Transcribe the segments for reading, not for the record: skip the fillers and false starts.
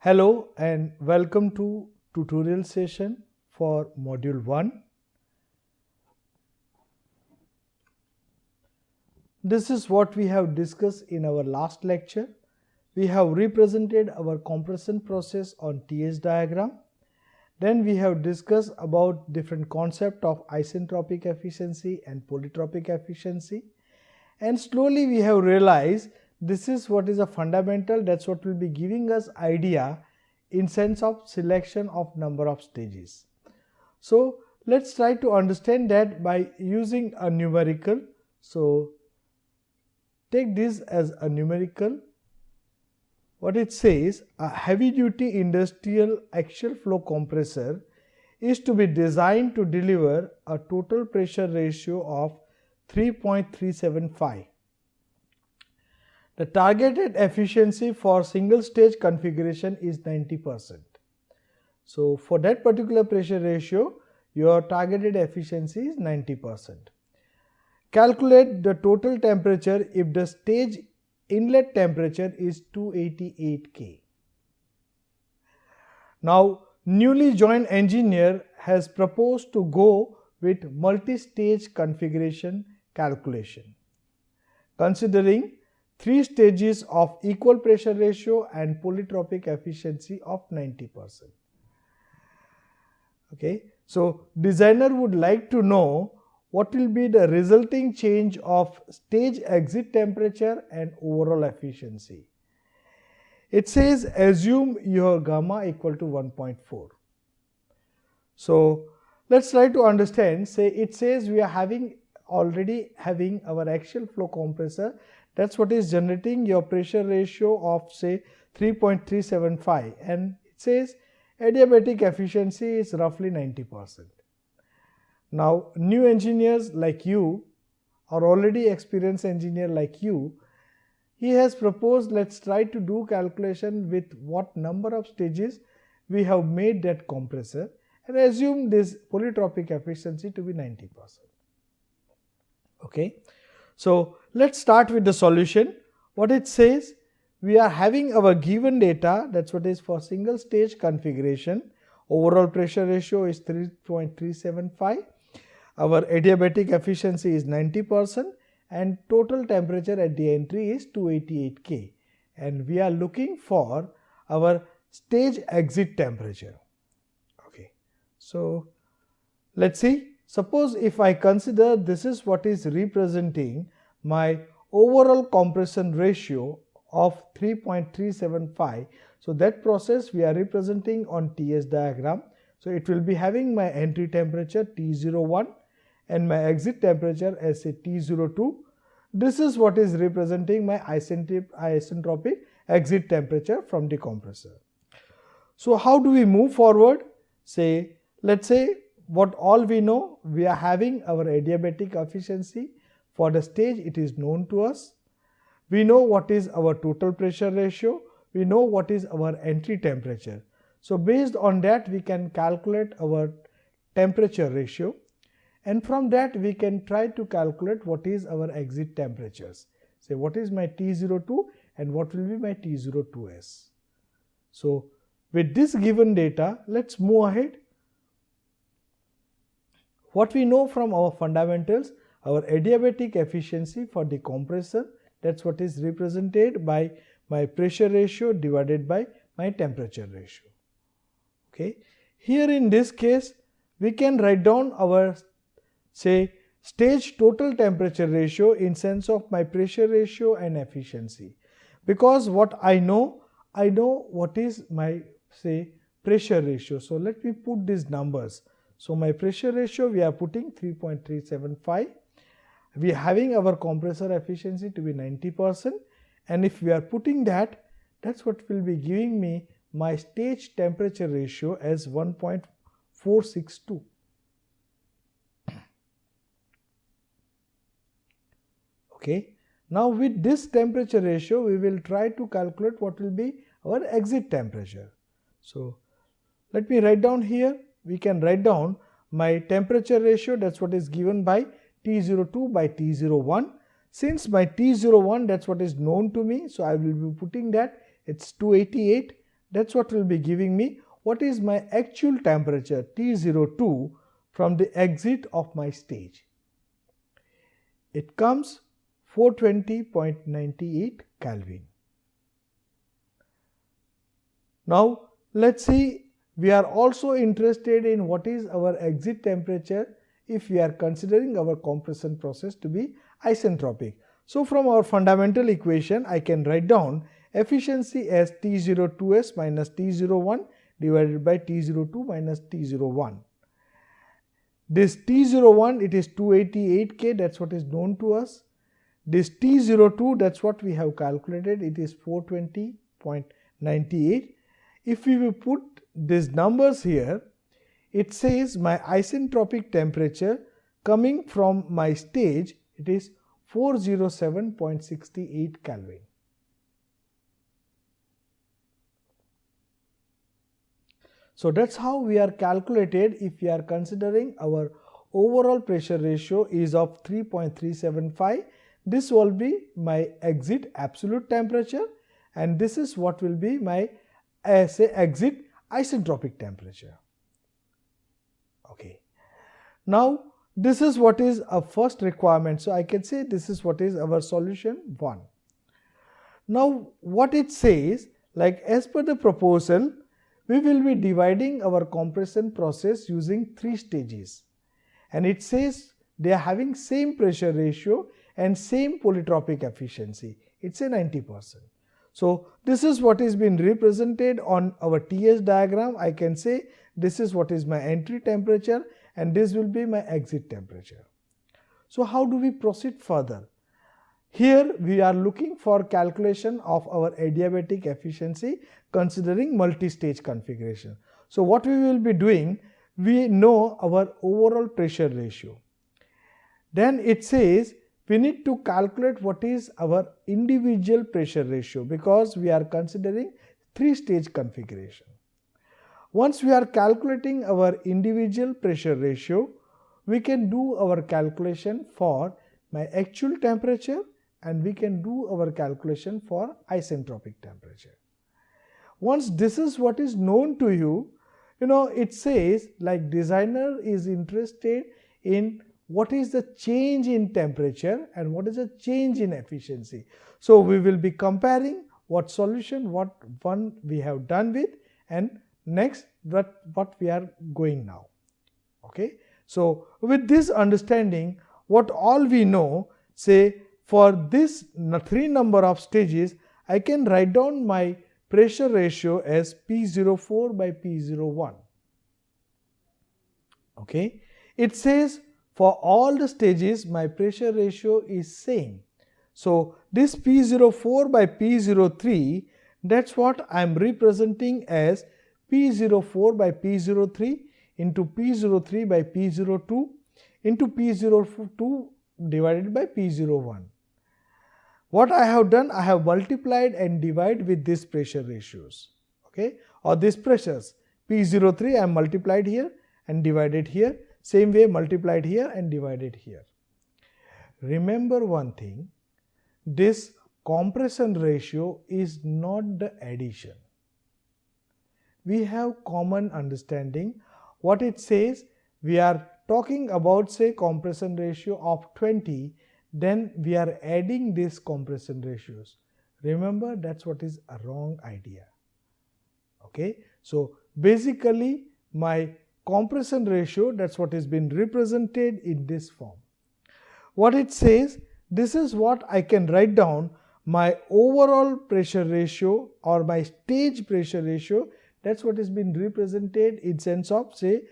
Hello and welcome to tutorial session for module 1. This is what we have discussed in our last lecture. We have represented our compression process on TS diagram. Then we have discussed about different concept of isentropic efficiency and polytropic efficiency. And slowly we have realized this is what is a fundamental, that's what will be giving us idea in sense of selection of number of stages. So let's try to understand that by using a numerical. So take this as a numerical. What it says, a heavy duty industrial axial flow compressor is to be designed to deliver a total pressure ratio of 3.375. The targeted efficiency for single stage configuration is 90%. So for that particular pressure ratio, your targeted efficiency is 90%. Calculate the total temperature if the stage inlet temperature is 288 K. Now, newly joined engineer has proposed to go with multi-stage configuration calculation, considering 3 stages of equal pressure ratio and polytropic efficiency of 90%. Okay. So, designer would like to know what will be the resulting change of stage exit temperature and overall efficiency. It says assume your gamma equal to 1.4. So, let's try to understand. Say it says we are already having our axial flow compressor, that's what is generating your pressure ratio of say 3.375, and it says adiabatic efficiency is roughly 90%. Now new engineers like you or already experienced engineer like you, he has proposed let's try to do calculation with what number of stages we have made that compressor and assume this polytropic efficiency to be 90%. Okay. So let's start with the solution. What it says, we are having our given data, that's what is for single stage configuration. Overall pressure ratio is 3.375. Our adiabatic efficiency is 90% and total temperature at the entry is 288 K. And we are looking for our stage exit temperature. Okay. So let's see. Suppose if I consider this is what is representing my overall compression ratio of 3.375. So that process we are representing on TS diagram. So it will be having my entry temperature T01 and my exit temperature as a T02. This is what is representing my isentropic exit temperature from the compressor. So how do we move forward? Say, let's say what all we know, we are having our adiabatic efficiency. For the stage it is known to us. We know what is our total pressure ratio. We know what is our entry temperature. So based on that we can calculate our temperature ratio, and from that we can try to calculate what is our exit temperatures. Say what is my T02 and what will be my T02s. So with this given data, let's move ahead. What we know from our fundamentals, our adiabatic efficiency for the compressor, that's what is represented by my pressure ratio divided by my temperature ratio. Okay. Here in this case, we can write down our say stage total temperature ratio in sense of my pressure ratio and efficiency, because what I know what is my say pressure ratio. So let me put these numbers. So my pressure ratio we are putting 3.375. We are having our compressor efficiency to be 90%, and if we are putting that, that's what will be giving me my stage temperature ratio as 1.462. Okay. Now with this temperature ratio we will try to calculate what will be our exit temperature. So let me write down here. We can write down my temperature ratio, that's what is given by T02 by T01. Since my T01 that's what is known to me, so I will be putting that it's 288. that's what will be giving me what is my actual temperature T02 from the exit of my stage. It comes 420.98 Kelvin. Now let's see, we are also interested in what is our exit temperature if we are considering our compression process to be isentropic. So from our fundamental equation, I can write down efficiency as T02s minus T01 divided by T02 minus T01. This T01, it is 288 K, that's what is known to us. This T02, that's what we have calculated, it is 420.98. If we will put these numbers here, it says my isentropic temperature coming from my stage, it is 407.68 Kelvin. So that's how we are calculated if we are considering our overall pressure ratio is of 3.375. This will be my exit absolute temperature, and this is what will be my exit isentropic temperature. Okay. Now this is what is a first requirement. So I can say this is what is our solution 1. Now what it says, like as per the proposal, we will be dividing our compression process using 3 stages, and it says they are having same pressure ratio and same polytropic efficiency. It's a 90%. So this is what is being represented on our TS diagram. I can say this is what is my entry temperature and this will be my exit temperature. So how do we proceed further? Here we are looking for calculation of our adiabatic efficiency considering multi-stage configuration. So what we will be doing, we know our overall pressure ratio. Then it says we need to calculate what is our individual pressure ratio because we are considering 3-stage configuration. Once we are calculating our individual pressure ratio, we can do our calculation for my actual temperature and we can do our calculation for isentropic temperature. Once this is what is known to you, it says like designer is interested in what is the change in temperature and what is the change in efficiency. So we will be comparing what solution, what one we have done with, and next what we are going now. Okay. So with this understanding, what all we know, say for this 3 number of stages, I can write down my pressure ratio as P04 by P01. Okay. It says for all the stages my pressure ratio is same. So this P04 by P03, that's what I am representing as P04 by P03 into P03 by P02 into P02 divided by P01. What I have done, I have multiplied and divided with these pressure ratios, okay, or these pressures. P03 I am multiplied here and divided here, same way multiplied here and divided here. Remember one thing, this compression ratio is not the addition. We have common understanding. What it says, we are talking about say compression ratio of 20, then we are adding these compression ratios. Remember, that's what is a wrong idea. Okay. So basically my compression ratio, that's what is been represented in this form. What it says, this is what I can write down my overall pressure ratio or my stage pressure ratio. That's what is been represented in sense of say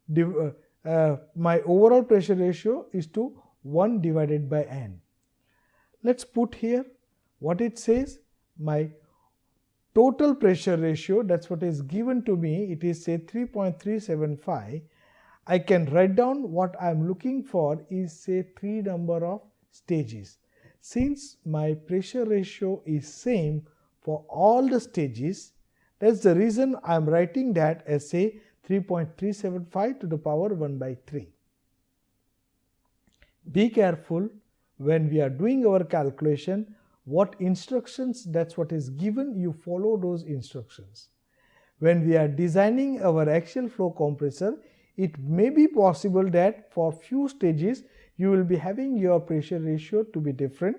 my overall pressure ratio is to 1 divided by n. Let's put here what it says, my total pressure ratio, that's what is given to me, it is say 3.375. I can write down what I am looking for is say 3 number of stages. Since my pressure ratio is same for all the stages, that's the reason I am writing that as say 3.375 to the power 1 by 3. Be careful when we are doing our calculation, what instructions, that's what is given, you follow those instructions. when we are designing our axial flow compressor, it may be possible that for few stages you will be having your pressure ratio to be different.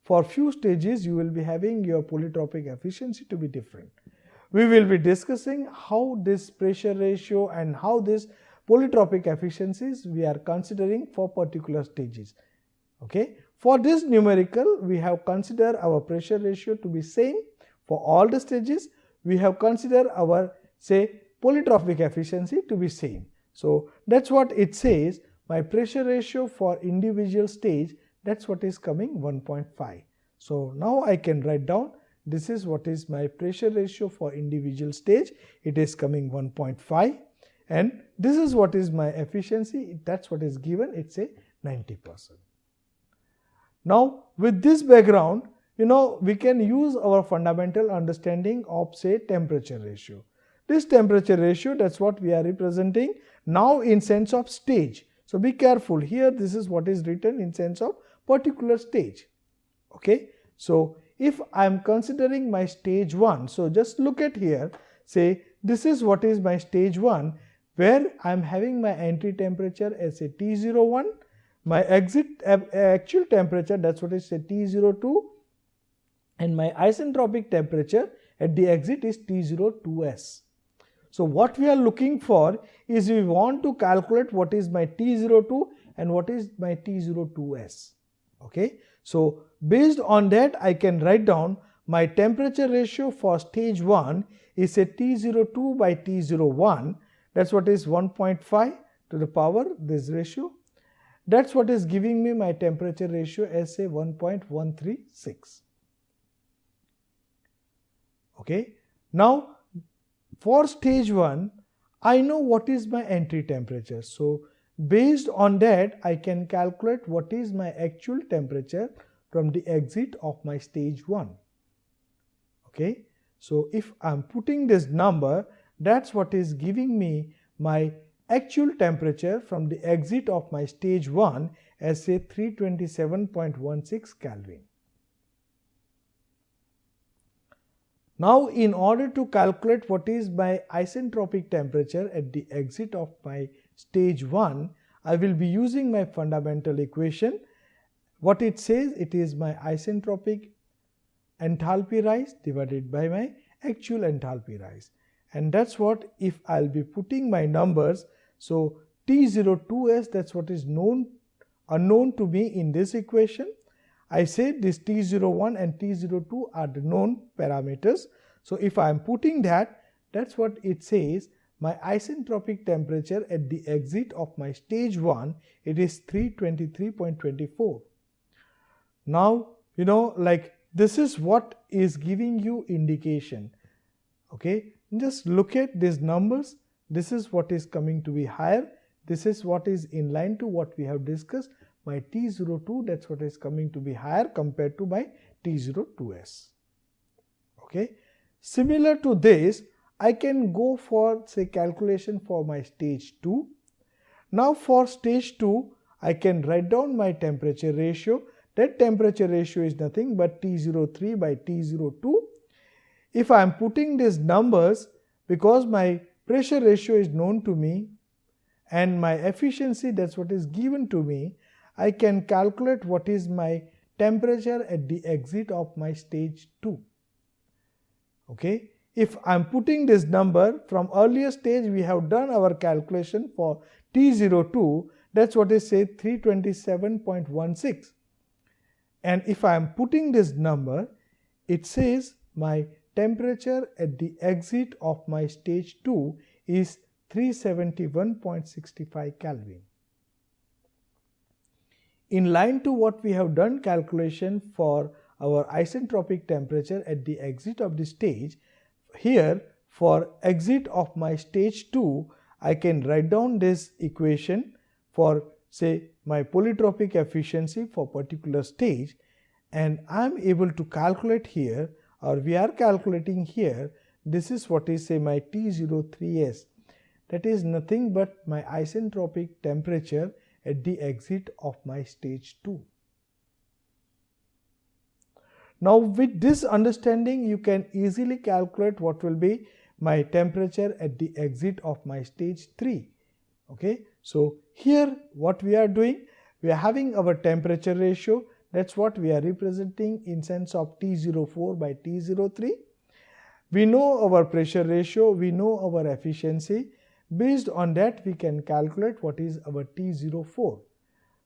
For few stages you will be having your polytropic efficiency to be different. We will be discussing how this pressure ratio and how this polytropic efficiencies we are considering for particular stages. Okay. For this numerical, we have considered our pressure ratio to be same for all the stages. We have considered our polytropic efficiency to be same. So that's what it says. My pressure ratio for individual stage, that's what is coming 1.5. So now I can write down, this is what is my pressure ratio for individual stage. It is coming 1.5, and this is what is my efficiency. That's what is given. It's a 90%. Now with this background, we can use our fundamental understanding of temperature ratio. This temperature ratio, that's what we are representing now in sense of stage. So be careful here. This is what is written in sense of particular stage. Okay. So if I am considering my stage 1, so just look at here, this is what is my stage 1, where I am having my entry temperature as a T01, my exit actual temperature, that's what is T02, and my isentropic temperature at the exit is T02s. So what we are looking for is we want to calculate what is my T02 and what is my T02s. Okay. So based on that, I can write down my temperature ratio for stage 1 is a T02 by T01. That's what is 1.5 to the power this ratio. That's what is giving me my temperature ratio as a 1.136. Okay. Now for stage 1, I know what is my entry temperature. So based on that, I can calculate what is my actual temperature from the exit of my stage 1. Okay. So if I am putting this number, that's what is giving me my actual temperature from the exit of my stage 1 as a 327.16 Kelvin. Now in order to calculate what is my isentropic temperature at the exit of my stage 1, I will be using my fundamental equation. What it says, it is my isentropic enthalpy rise divided by my actual enthalpy rise. And that's what, if I'll be putting my numbers, so T02s, that's what is unknown to me in this equation. I said this T01 and T02 are the known parameters. So if I am putting that, that's what it says. My isentropic temperature at the exit of my stage 1, it is 323.24. Now, this is what is giving you indication. Okay, just look at these numbers. This is what is coming to be higher. This is what is in line to what we have discussed. My T02, that's what is coming to be higher compared to my T02s. Okay. Similar to this, I can go for calculation for my stage 2. Now for stage 2, I can write down my temperature ratio. That temperature ratio is nothing but T03 by T02. If I am putting these numbers, because my pressure ratio is known to me and my efficiency, that's what is given to me, I can calculate what is my temperature at the exit of my stage 2. Okay. If I am putting this number from earlier stage, we have done our calculation for T02, that's what is 327.16. And if I am putting this number, it says my temperature at the exit of my stage 2 is 371.65 Kelvin. In line to what we have done calculation for our isentropic temperature at the exit of the stage, here for exit of my stage 2, I can write down this equation for my polytropic efficiency for particular stage, and I am able to calculate here, or we are calculating here, this is what is my T03s. That is nothing but my isentropic temperature at the exit of my stage 2. Now with this understanding, you can easily calculate what will be my temperature at the exit of my stage 3. Okay, so here what we are doing, we are having our temperature ratio, that's what we are representing in sense of T04 by T03. We know our pressure ratio, we know our efficiency. Based on that, we can calculate what is our T04.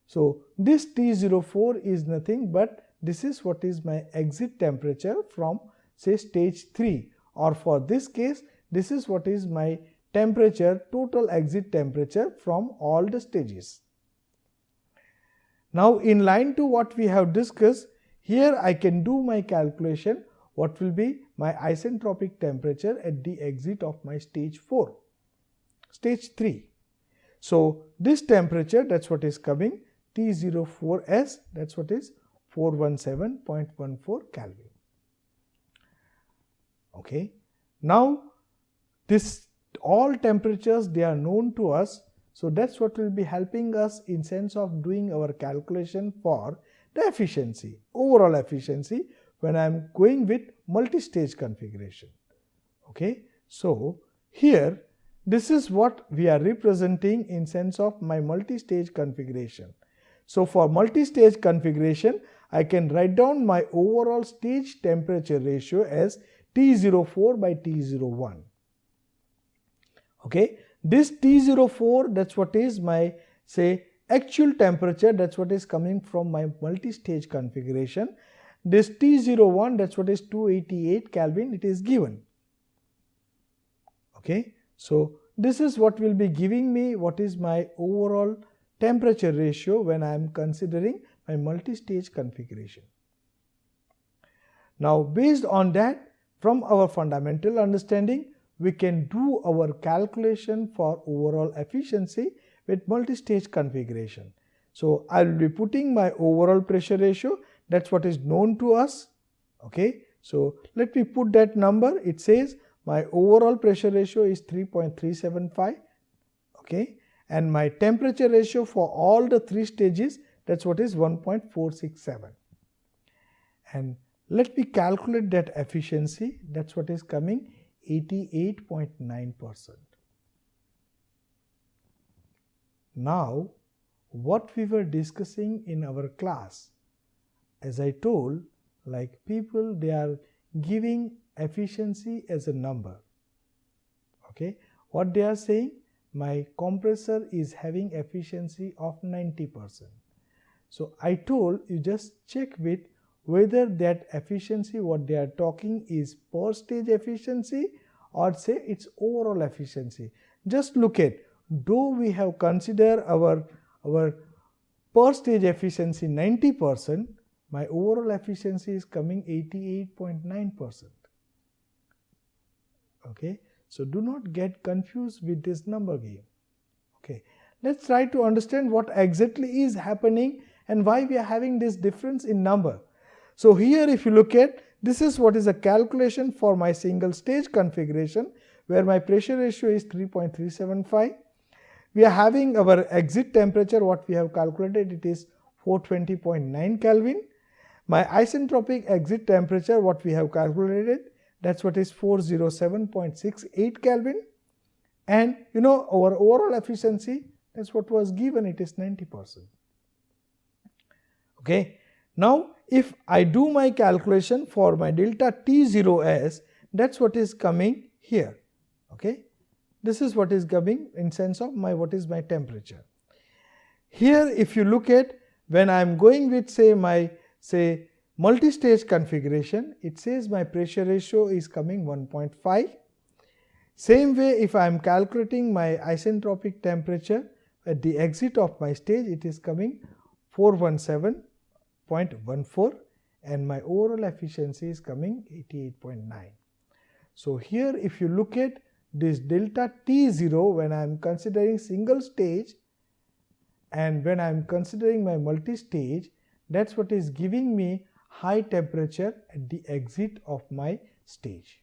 So this T04 is nothing but this is what is my exit temperature from say stage 3, or for this case this is what is my temperature, total exit temperature from all the stages. Now in line to what we have discussed, here I can do my calculation what will be my isentropic temperature at the exit of my stage 4, stage 3. So this temperature, that's what is coming T04S, that's what is 417.14 Kelvin. Okay, now this all temperatures, they are known to us, so that's what will be helping us in sense of doing our calculation for the efficiency, overall efficiency, when I am going with multi-stage configuration. Okay, so here this is what we are representing in sense of my multi-stage configuration. So for multi-stage configuration, I can write down my overall stage temperature ratio as T04 by T01. Okay, this T04, that's what is my say actual temperature, that's what is coming from my multi-stage configuration. This T01, that's what is 288 Kelvin, it is given. Okay, so this is what will be giving me what is my overall temperature ratio when I am considering my multi-stage configuration. Now based on that, from our fundamental understanding, we can do our calculation for overall efficiency with multi-stage configuration. So I will be putting my overall pressure ratio, that's what is known to us. Okay, so let me put that number. It says my overall pressure ratio is 3.375. Okay, and my temperature ratio for all the 3 stages, that's what is 1.467. And let me calculate that efficiency, that's what is coming 88.9%. Now what we were discussing in our class, as I told, like people, they are giving efficiency as a number. Okay, what they are saying, my compressor is having efficiency of 90%. So I told you just check with whether that efficiency what they are talking is per stage efficiency or say it's overall efficiency. Just look at, though we have considered our per stage efficiency 90%, my overall efficiency is coming 88.9%. Okay, so do not get confused with this number game. Okay, let's try to understand what exactly is happening and why we are having this difference in number. So here if you look at, this is what is a calculation for my single stage configuration where my pressure ratio is 3.375. We are having our exit temperature, what we have calculated, it is 420.9 Kelvin. My isentropic exit temperature, what we have calculated, that's what is 407.68 Kelvin. And you know our overall efficiency, that's what was given, it is 90%. Okay, now if I do my calculation for my delta T0S, that's what is coming here. Okay, this is what is coming in sense of my what is my temperature. Here if you look at, when I am going with say my multi-stage configuration, it says my pressure ratio is coming 1.5. Same way if I am calculating my isentropic temperature at the exit of my stage, it is coming 417.14 and my overall efficiency is coming 88.9. So here if you look at this delta T0 when I am considering single stage and when I am considering my multi-stage, that's what is giving me high temperature at the exit of my stage.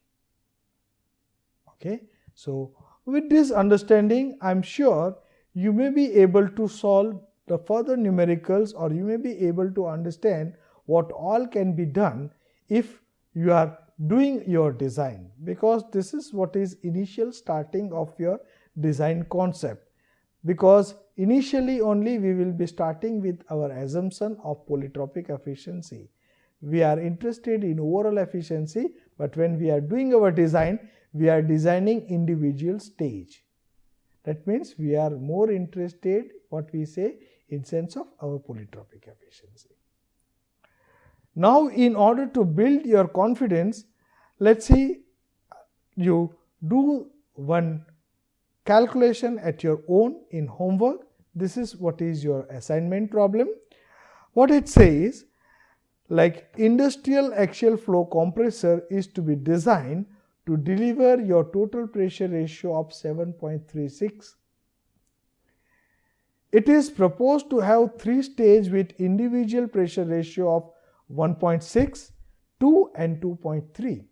Okay, so with this understanding, I am sure you may be able to solve the further numericals, or you may be able to understand what all can be done if you are doing your design, because this is what is initial starting of your design concept, because initially only we will be starting with our assumption of polytropic efficiency. We are interested in overall efficiency, but when we are doing our design, we are designing individual stage. That means we are more interested, what we say, in sense of our polytropic efficiency. Now, in order to build your confidence, let's see, you do one calculation at your own in homework. This is what is your assignment problem. What it says, like industrial axial flow compressor is to be designed to deliver your total pressure ratio of 7.36. It is proposed to have 3 stages with individual pressure ratio of 1.6, 2 and 2.3.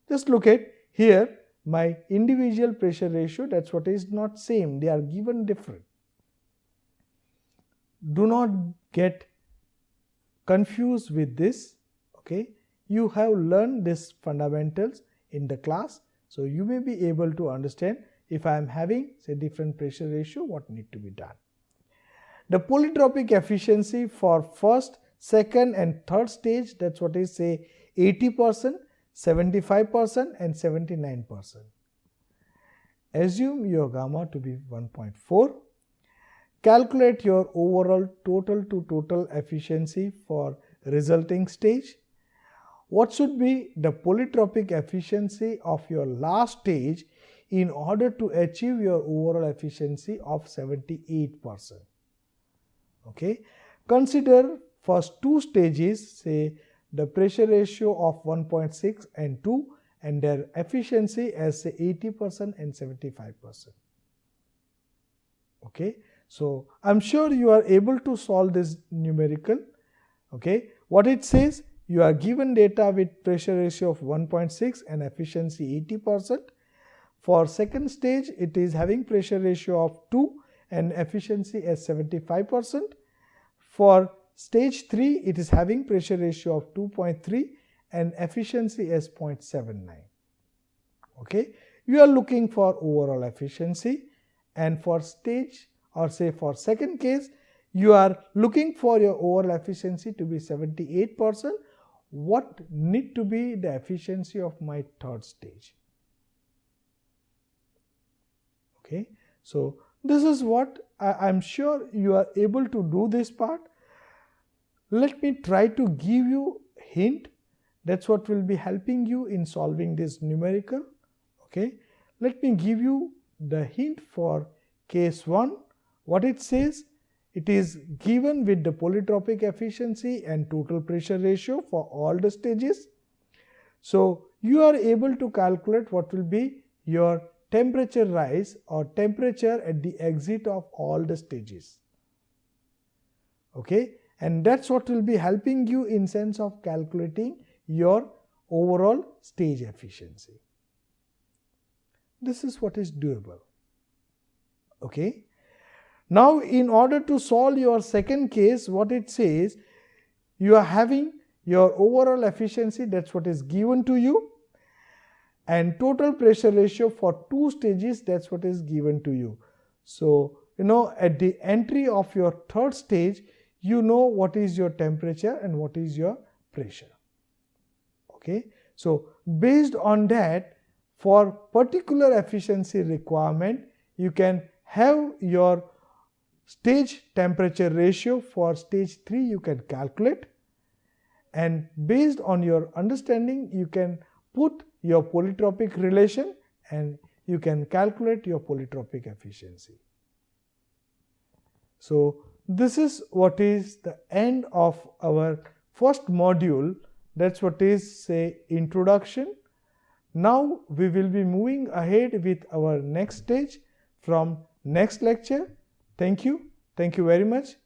Just look at here, my individual pressure ratio, that's what is not same, they are given different. Do not get confused with this, okay. You have learned these fundamentals in the class, so you may be able to understand if I am having say different pressure ratio, what need to be done. The polytropic efficiency for first, second and third stage, that's what is say 80%, 75% and 79%. Assume your gamma to be 1.4. Calculate your overall total to total efficiency for resulting stage. What should be the polytropic efficiency of your last stage in order to achieve your overall efficiency of 78%? Okay. Consider first 2 stages, say the pressure ratio of 1.6 and 2 and their efficiency as say 80% and 75%. Okay. So, I am sure you are able to solve this numerical. Okay. What it says, you are given data with pressure ratio of 1.6 and efficiency 80%. For second stage, it is having pressure ratio of 2 and efficiency as 75%. For stage 3, it is having pressure ratio of 2.3 and efficiency as 0.79. Okay. You are looking for overall efficiency, and for stage or say for second case, you are looking for your overall efficiency to be 78%. What need to be the efficiency of my third stage? Okay. So, this is what I am sure you are able to do this part. Let me try to give you hint. That's what will be helping you in solving this numerical. Okay. Let me give you the hint for case 1. What it says, it is given with the polytropic efficiency and total pressure ratio for all the stages. So, you are able to calculate what will be your temperature rise or temperature at the exit of all the stages. Okay. And that's what will be helping you in sense of calculating your overall stage efficiency. This is what is doable. Okay. Now, in order to solve your second case, what it says, you are having your overall efficiency, that's what is given to you, and total pressure ratio for 2 stages, that's what is given to you. So, at the entry of your third stage, you know what is your temperature and what is your pressure. Okay. So, based on that, for particular efficiency requirement, you can have your stage temperature ratio for stage 3 you can calculate, and based on your understanding you can put your polytropic relation and you can calculate your polytropic efficiency. So, this is what is the end of our first module, that's what is say introduction. Now, we will be moving ahead with our next stage from next lecture. Thank you. Thank you very much.